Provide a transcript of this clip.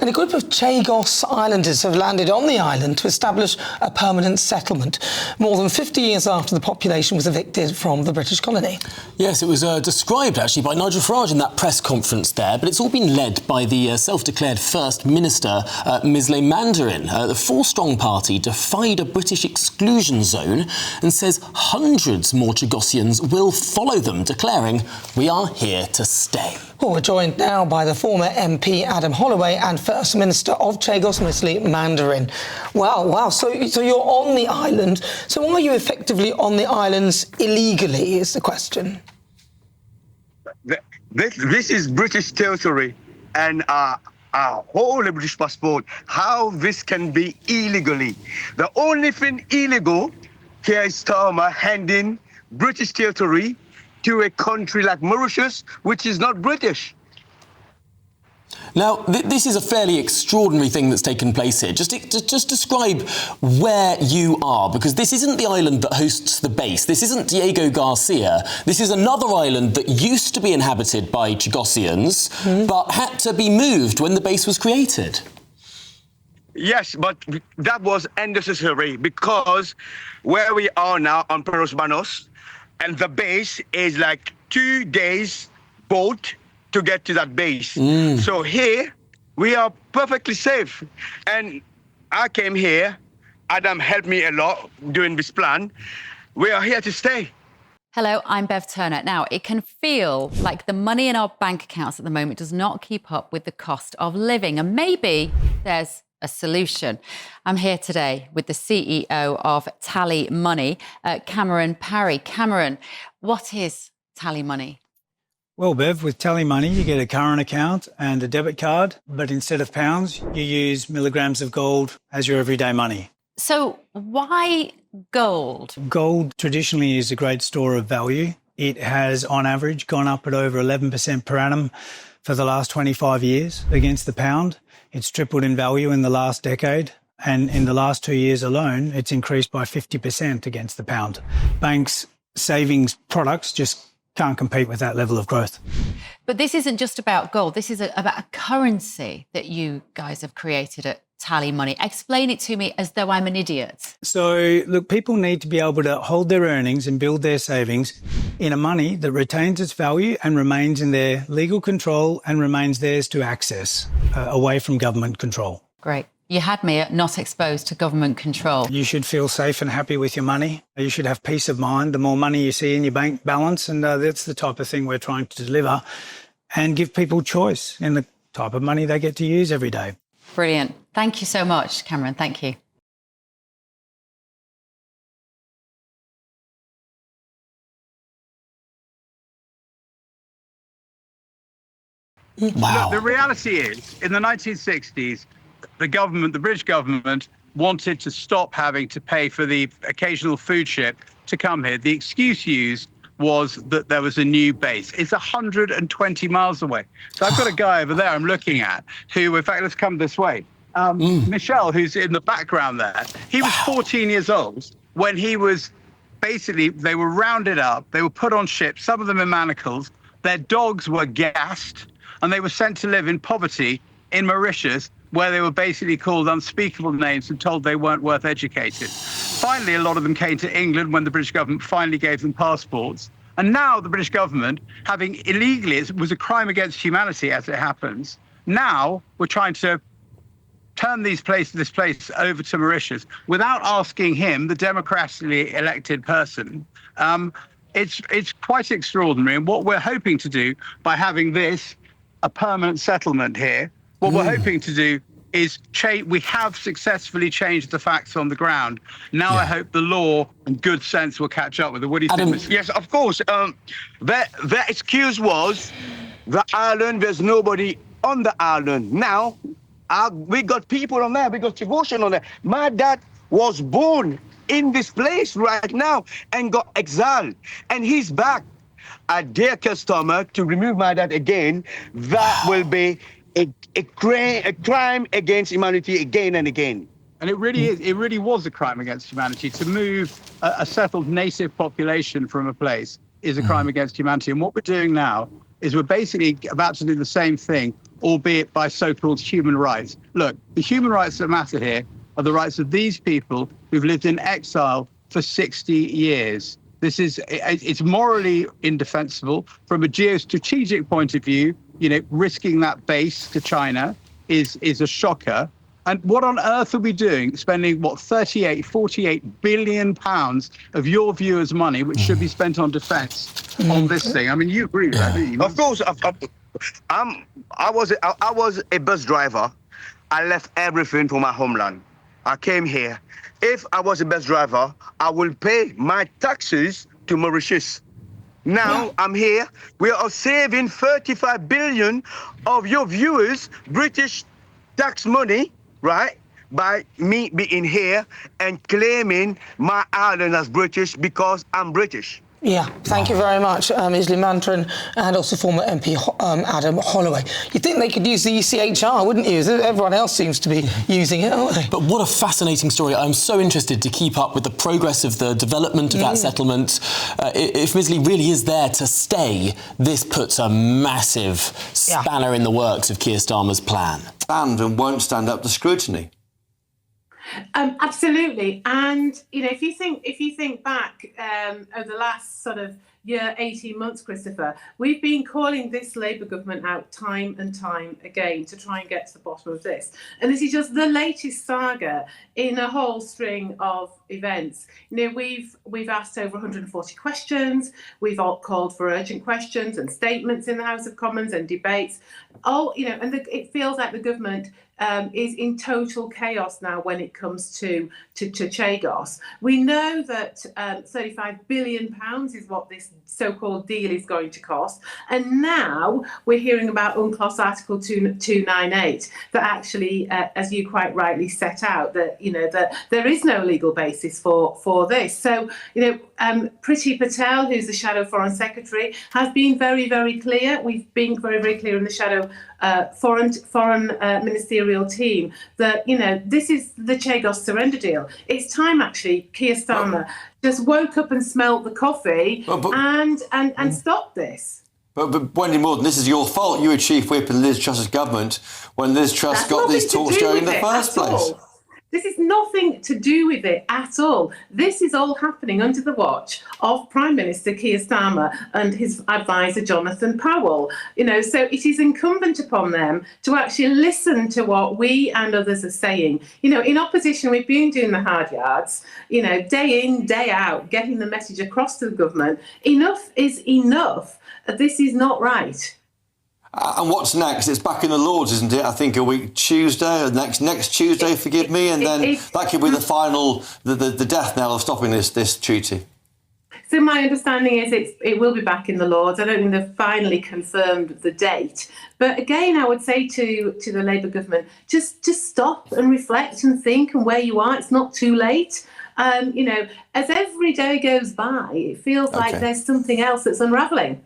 And a group of Chagos Islanders have landed on the island to establish a permanent settlement, more than 50 years after the population was evicted from the British colony. Yes, it was described, actually, by Nigel Farage in that press conference there, but it's all been led by the self-declared First Minister, Misley Mandarin. The four-strong party defied a British exclusion zone and says hundreds more Chagossians will follow them, declaring, "We are here to stay." Well, we're joined now by the former MP Adam Holloway and First Minister of Chagos, Misley Mandarin. Wow. So you're on the island. So are you effectively on the islands illegally, is the question? This is British territory and our whole British passport. How this can be illegally? The only thing illegal here is Starmer handing British territory to a country like Mauritius, which is not British. Now, this is a fairly extraordinary thing that's taken place here. Just describe where you are, because this isn't the island that hosts the base. This isn't Diego Garcia. This is another island that used to be inhabited by Chagossians, but had to be moved when the base was created. Yes, but that was unnecessary because where we are now on Peros Banos, and the base is like 2 days boat to get to that base. So here we are perfectly safe. And I came here, Adam helped me a lot doing this plan. We are here to stay. Hello, I'm Bev Turner. Now, it can feel like the money in our bank accounts at the moment does not keep up with the cost of living. And maybe there's a solution. I'm here today with the CEO of TallyMoney, Cameron Parry. Cameron, what is TallyMoney? Well, Bev, with TallyMoney, you get a current account and a debit card, but instead of pounds, you use milligrams of gold as your everyday money. So why gold? Gold traditionally is a great store of value. It has, on average, gone up at over 11% per annum for the last 25 years against the pound. It's tripled in value in the last decade, and in the last 2 years alone, it's increased by 50% against the pound. Banks' savings products just can't compete with that level of growth. But this isn't just about gold. This is about a currency that you guys have created at TallyMoney. Explain it to me as though I'm an idiot. So, look, people need to be able to hold their earnings and build their savings in a money that retains its value and remains in their legal control and remains theirs to access, away from government control. Great. You had me at not exposed to government control. You should feel safe and happy with your money. You should have peace of mind. The more money you see in your bank balance, and that's the type of thing we're trying to deliver, and give people choice in the type of money they get to use every day. Brilliant. Thank you so much, Cameron. Thank you. Wow. Look, the reality is, in the 1960s, the British government wanted to stop having to pay for the occasional food ship to come here. The excuse used was that there was a new base. It's 120 miles away. So I've got a guy over there I'm looking at who, in fact, let's come this way. Michelle, who's in the background there, he was 14 years old when he was basically, they were rounded up, they were put on ships, some of them in manacles, their dogs were gassed, and they were sent to live in poverty in Mauritius, where they were basically called unspeakable names and told they weren't worth educated. Finally, a lot of them came to England when the British government finally gave them passports. And now the British government, having illegally, it was a crime against humanity as it happens, now we're trying to turn this place over to Mauritius without asking him, the democratically elected person. It's quite extraordinary. And what we're hoping to do by having this, a permanent settlement here, what we're hoping to do is we have successfully changed the facts on the ground. Now I hope the law and good sense will catch up with it. What do you think, Mr. Yes, of course. The excuse was the island, there's nobody on the island. Now, we got people on there, we got Chagossian on there. My dad was born in this place right now and got exiled, and he's back. I dare customer to remove my dad again. That will be a crime against humanity again and again. And it really is. It really was a crime against humanity. To move a settled native population from a place is a crime against humanity. And what we're doing now is we're basically about to do the same thing albeit by so-called human rights. Look, the human rights that matter here are the rights of these people who've lived in exile for 60 years. It's morally indefensible. From a geostrategic point of view, risking that base to China is a shocker. And what on earth are we doing, spending, 48 billion pounds of your viewers' money, which should be spent on defence, on this thing? I mean, you agree with that, do you? Of course. I was a bus driver. I left everything for my homeland. I came here. If I was a bus driver, I will pay my taxes to Mauritius. Now I'm here. We are saving 35 billion of your viewers' British tax money, right? By me being here and claiming my island as British because I'm British. Yeah, thank you very much, Misley Mandarin, and also former MP Adam Holloway. You'd think they could use the ECHR, wouldn't you? Everyone else seems to be using it, aren't they? But what a fascinating story. I'm so interested to keep up with the progress of the development of that settlement. If Misley really is there to stay, this puts a massive spanner in the works of Keir Starmer's plan. And won't stand up to scrutiny. Absolutely, and if you think back over the last sort of year, 18 months, Christopher, we've been calling this Labour government out time and time again to try and get to the bottom of this. And this is just the latest saga in a whole string of events. We've asked over 140 questions. We've all called for urgent questions and statements in the House of Commons and debates. It feels like the government is in total chaos now when it comes to Chagos. We know that £35 billion is what this so-called deal is going to cost, and now we're hearing about UNCLOS Article 298 that actually, as you quite rightly set out, that that there is no legal basis for this. So Priti Patel, who's the Shadow Foreign Secretary, has been very, very clear. We've been very, very clear in the Shadow Foreign Ministerial team that this is the Chagos surrender deal. It's time actually Keir Starmer just woke up and smelled the coffee and stopped this. But Wendy Morden, this is your fault. You were chief whip in Liz Truss's government when Liz Truss got these talks going in the first place. This is nothing to do with it at all. This is all happening under the watch of Prime Minister Keir Starmer and his advisor Jonathan Powell. So it is incumbent upon them to actually listen to what we and others are saying. In opposition, we've been doing the hard yards, day in, day out, getting the message across to the government. Enough is enough. This is not right. And what's next? It's back in the Lords, isn't it? I think a week Tuesday, or next Tuesday, forgive me, and then that could be the final, the death knell of stopping this treaty. So my understanding is it will be back in the Lords. I don't think they've finally confirmed the date. But again, I would say to the Labour government, just stop and reflect and think and where you are. It's not too late. As every day goes by, it feels like there's something else that's unravelling.